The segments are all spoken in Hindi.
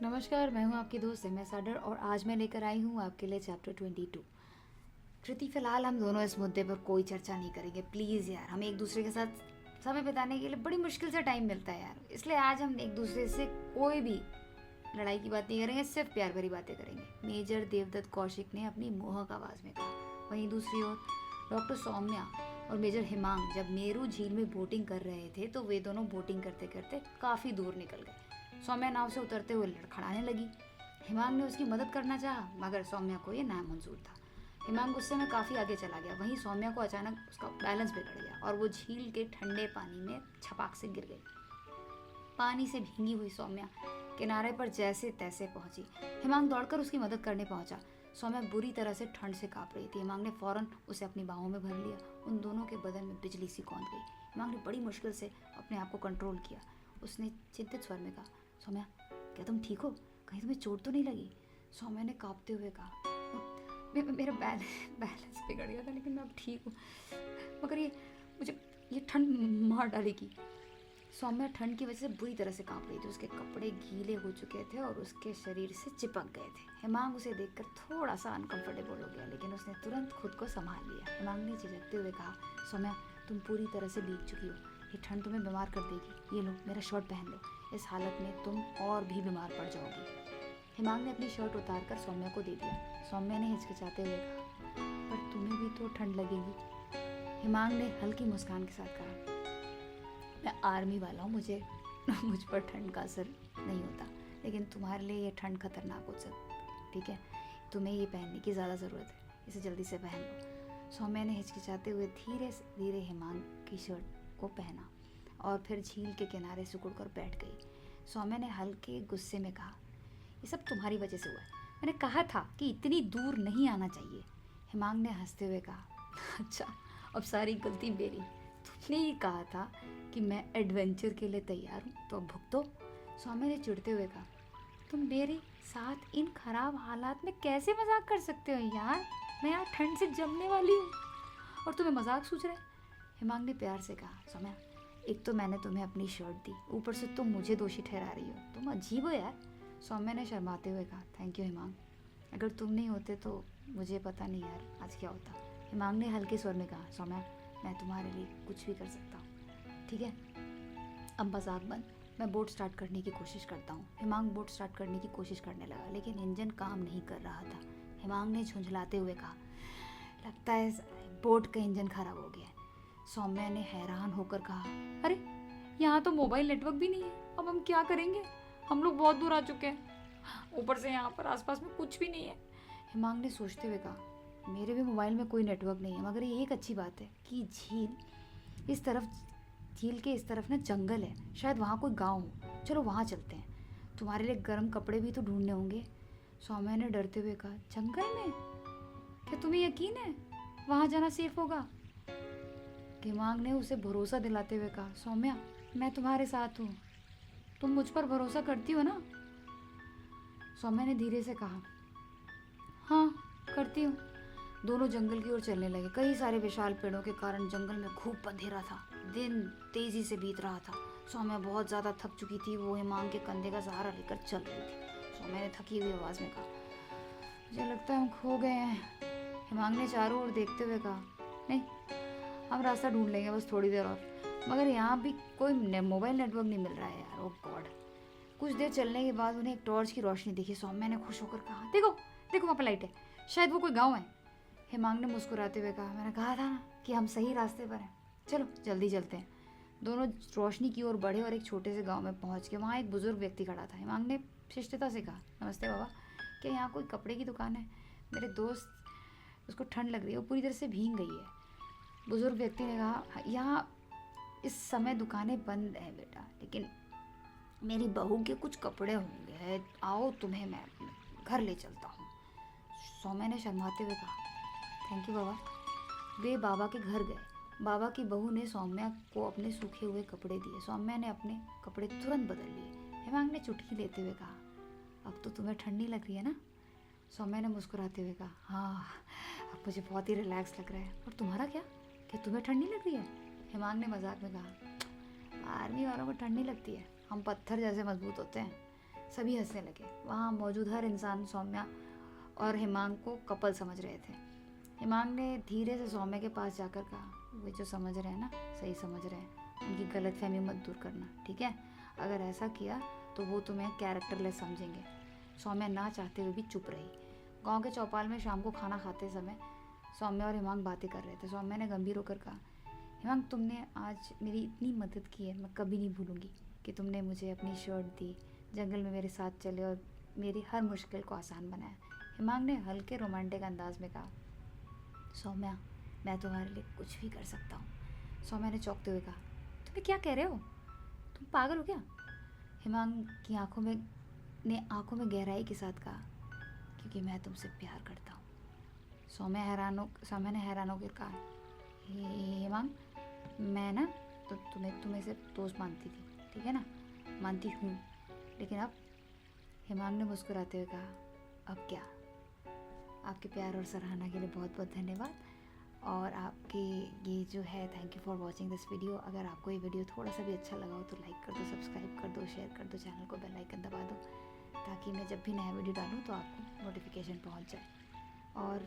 नमस्कार, मैं हूं आपकी दोस्त एम एस आडर और आज मैं लेकर आई हूं आपके लिए चैप्टर 22। कृति, फिलहाल हम दोनों इस मुद्दे पर कोई चर्चा नहीं करेंगे प्लीज़ यार। हमें एक दूसरे के साथ समय बिताने के लिए बड़ी मुश्किल से टाइम मिलता है यार, इसलिए आज हम एक दूसरे से कोई भी लड़ाई की बात नहीं करेंगे, सिर्फ प्यार भरी बातें करेंगे। मेजर देवदत्त कौशिक ने अपनी मोहक आवाज़ में कहा। वहीं दूसरी ओर डॉक्टर सौम्या और मेजर हिमांग जब मेरू झील में बोटिंग कर रहे थे तो वे दोनों बोटिंग करते करते काफ़ी दूर निकल गए। सौम्या नाव से उतरते हुए लड़खड़ाने लगी। हिमांग ने उसकी मदद करना चाहा, मगर सौम्या को ये नामंजूर था। हिमांग गुस्से में काफ़ी आगे चला गया। वहीं सौम्या को अचानक उसका बैलेंस बिगड़ गया और वो झील के ठंडे पानी में छपाक से गिर गई। पानी से भींगी हुई सौम्या किनारे पर जैसे तैसे पहुंची। हिमांग दौड़कर उसकी मदद करने पहुंचा। सौम्या बुरी तरह से ठंड से कांप रही थी। हिमांग ने फौरन उसे अपनी बाहों में भर लिया। उन दोनों के बदन में बिजली सी कौंध गई। हिमांग ने बड़ी मुश्किल से अपने आप को कंट्रोल किया। उसने चिंतित स्वर में कहा, सौम्या, क्या तुम ठीक हो? कहीं तुम्हें चोट तो नहीं लगी? सौम्या ने कांपते हुए कहा, मेरा बैलेंस बिगड़ गया था, लेकिन मैं अब ठीक हूँ, मगर मुझे ये ठंड मार डालेगी। सौम्या ठंड की वजह से बुरी तरह से कांप रही थी। उसके कपड़े गीले हो चुके थे और उसके शरीर से चिपक गए थे। हिमांग उसे देखकर थोड़ा सा अनकंफर्टेबल हो गया, लेकिन उसने तुरंत खुद को संभाल लिया। हिमांग ने झिझकते हुए कहा, सौम्या, तुम पूरी तरह से भीग चुकी हो, ये ठंड तुम्हें बीमार कर देगी। ये लो, मेरा शर्ट पहन लो, इस हालत में तुम और भी बीमार पड़ जाओगी। हिमांग ने अपनी शर्ट उतार कर सौम्या को दे दिया। सौम्या ने हिचकिचाते हुए कहा, पर तुम्हें भी तो ठंड लगेगी। हिमांग ने हल्की मुस्कान के साथ कहा, मैं आर्मी वाला हूँ, मुझ पर ठंड का असर नहीं होता, लेकिन तुम्हारे लिए ये ठंड खतरनाक हो सकती, ठीक है? तुम्हें ये पहनने की ज़्यादा ज़रूरत है, इसे जल्दी से पहन लो। सौम्या ने हिचकिचाते हुए धीरे धीरे हिमांग की शर्ट को पहना और फिर झील के किनारे सिकुड़कर बैठ गई। सौम्या ने हल्के गुस्से में कहा, ये सब तुम्हारी वजह से हुआ है, मैंने कहा था कि इतनी दूर नहीं आना चाहिए। हिमांग ने हंसते हुए कहा, अच्छा, अब सारी गलती मेरी। तुमने ही कहा था कि मैं एडवेंचर के लिए तैयार हूँ, तो अब भुगतो। सौम्या ने चिढ़ते हुए कहा, तुम मेरे साथ इन खराब हालात में कैसे मजाक कर सकते हो यार? मैं यहाँ ठंड से जमने वाली हूँ और तुम्हें मजाक सूझ रहा है? हिमांग ने प्यार से कहा, सौम्या, एक तो मैंने तुम्हें अपनी शर्ट दी, ऊपर से तुम मुझे दोषी ठहरा रही हो, तुम अजीब हो यार। सौम्या ने शर्माते हुए कहा, थैंक यू हिमांग, अगर तुम नहीं होते तो मुझे पता नहीं यार आज क्या होता। हिमांग ने हल्के स्वर में कहा, सौम्या, मैं तुम्हारे लिए कुछ भी कर सकता हूँ, ठीक है? अब मजाक बंद, मैं बोट स्टार्ट करने की कोशिश करता हूँ। हिमांग बोट स्टार्ट करने की कोशिश करने लगा, लेकिन इंजन काम नहीं कर रहा था। हिमांग ने झुंझलाते हुए कहा, लगता है बोट का इंजन खराब हो गया है। सौम्या ने हैरान होकर कहा, अरे यहाँ तो मोबाइल नेटवर्क भी नहीं है, अब हम क्या करेंगे? हम लोग बहुत दूर आ चुके हैं, ऊपर से यहाँ पर आसपास में कुछ भी नहीं है। हिमांग ने सोचते हुए कहा, मेरे भी मोबाइल में कोई नेटवर्क नहीं है, मगर ये एक अच्छी बात है कि झील के इस तरफ ना जंगल है, शायद वहाँ कोई गांव हो, चलो वहाँ चलते हैं। तुम्हारे लिए गर्म कपड़े भी तो ढूंढने होंगे। सौम्या ने डरते हुए कहा, जंगल में? क्या तुम्हें यकीन है वहाँ जाना सेफ होगा? हिमांग ने उसे भरोसा दिलाते हुए कहा, सौम्या, मैं तुम्हारे साथ हूँ, तुम मुझ पर भरोसा करती हो ना? सौम्या ने धीरे से कहा, हाँ, करती हूँ। दोनों जंगल की ओर चलने लगे। कई सारे विशाल पेड़ों के कारण जंगल में खूब अंधेरा था। दिन तेजी से बीत रहा था। सौम्या बहुत ज़्यादा थक चुकी थी। वो हिमांग के कंधे का सहारा लेकर चल रही थी। सौम्या ने थकी हुई आवाज़ में कहा, मुझे लगता है हम खो गए हैं। हिमांग ने चारों ओर देखते हुए कहा, नहीं, हम रास्ता ढूंढ लेंगे, बस थोड़ी देर और। मगर यहाँ भी कोई मोबाइल नेटवर्क नहीं मिल रहा है यार, ओह गॉड। कुछ देर चलने के बाद उन्हें एक टॉर्च की रोशनी दिखी। सौम्या ने खुश होकर कहा, देखो देखो, वहाँ पर लाइट है, शायद वो कोई गाँव है। हिमांग ने मुस्कुराते हुए कहा, मैंने कहा था ना कि हम सही रास्ते पर हैं, चलो जल्दी चलते हैं। दोनों रोशनी की ओर बढ़े और एक छोटे से गांव में पहुंच के वहाँ एक बुजुर्ग व्यक्ति खड़ा था। हिमांग ने शिष्टता से कहा, नमस्ते बाबा, क्या यहाँ कोई कपड़े की दुकान है? मेरे दोस्त, उसको ठंड लग रही है, वो पूरी तरह से भीग गई है। बुजुर्ग व्यक्ति ने कहा, यहाँ इस समय दुकानें बंद हैं बेटा, लेकिन मेरी बहू के कुछ कपड़े होंगे, आओ तुम्हें मैं घर ले चलता हूँ। सौम्या ने शर्माते हुए कहा, थैंक यू बाबा। वे बाबा के घर गए। बाबा की बहू ने सौम्या को अपने सूखे हुए कपड़े दिए। सौम्या ने अपने कपड़े तुरंत बदल लिए। हिमांग ने चुटकी लेते हुए कहा, अब तो तुम्हें ठंड नहीं लग रही है ना? सौम्या ने मुस्कुराते हुए कहा, हाँ, अब मुझे बहुत ही रिलैक्स लग रहा है। और तुम्हारा क्या तुम्हें ठंड नहीं लग रही है? हिमांग ने मजाक में कहा, आर्मी वालों को ठंड नहीं लगती है, हम पत्थर जैसे मजबूत होते हैं। सभी हंसने लगे। वहाँ मौजूद हर इंसान सौम्या और हिमांग को कपल समझ रहे थे। हिमांग ने धीरे से सौम्या के पास जाकर कहा, वे जो समझ रहे हैं ना, सही समझ रहे हैं, उनकी गलतफहमी मत दूर करना, ठीक है? अगर ऐसा किया तो वो तुम्हें कैरेक्टरलेस समझेंगे। सौम्या ना चाहते हुए भी चुप रही। गांव के चौपाल में शाम को खाना खाते समय सौम्या और हिमांग बातें कर रहे थे। सौम्या ने गंभीर होकर कहा, हिमांग, तुमने आज मेरी इतनी मदद की है, मैं कभी नहीं भूलूंगी कि तुमने मुझे अपनी शर्ट दी, जंगल में मेरे साथ चले और मेरी हर मुश्किल को आसान बनाया। हिमांग ने हल्के रोमांटिक अंदाज में कहा, सौम्या, मैं तुम्हारे लिए कुछ भी कर सकता हूँ। सौम्या ने चौंकते हुए कहा, तुम्हें क्या कह रहे हो? तुम पागल हो क्या? हिमांग की आंखों में गहराई के साथ कहा, क्योंकि मैं तुमसे प्यार करता हूँ। सौम्या ने हैरान होकर कहा, हिमांग, मैं ना तो तुम्हें सिर्फ दोस्त मानती थी, ठीक है ना? मानती हूँ, लेकिन अब? हिमांग ने मुस्कुराते हुए कहा, अब क्या? आपके प्यार और सराहना के लिए बहुत बहुत धन्यवाद। और आपके ये जो है, thank you for watching this video. अगर आपको ये वीडियो थोड़ा सा भी अच्छा लगा हो तो लाइक कर दो, सब्सक्राइब कर दो, शेयर कर दो, चैनल को बेल आइकन दबा दो, ताकि मैं जब भी नया वीडियो डालूँ तो आपको नोटिफिकेशन पहुंच जाए। और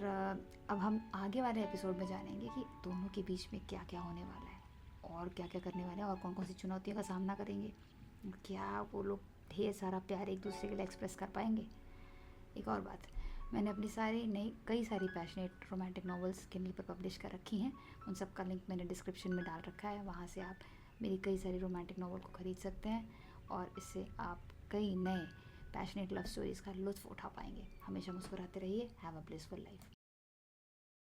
अब हम आगे वाले एपिसोड में जानेंगे कि दोनों के बीच में क्या क्या होने वाला है और क्या क्या करने वाले हैं और कौन कौन सी चुनौतियों का सामना करेंगे। क्या वो लोग ढेर सारा प्यार एक दूसरे के लिए एक्सप्रेस कर पाएंगे। एक और बात, मैंने अपनी कई सारी पैशनेट रोमांटिक नॉवेल्स किंडल पर पब्लिश कर रखी हैं। उन सब का लिंक मैंने डिस्क्रिप्शन में डाल रखा है। वहाँ से आप मेरी कई सारी रोमांटिक नॉवल को ख़रीद सकते हैं और इससे आप कई नए पैशनेट लव स्टोरीज़ का लुत्फ़ उठा पाएंगे। हमेशा मुस्कुराते रहिए। Have a blissful life.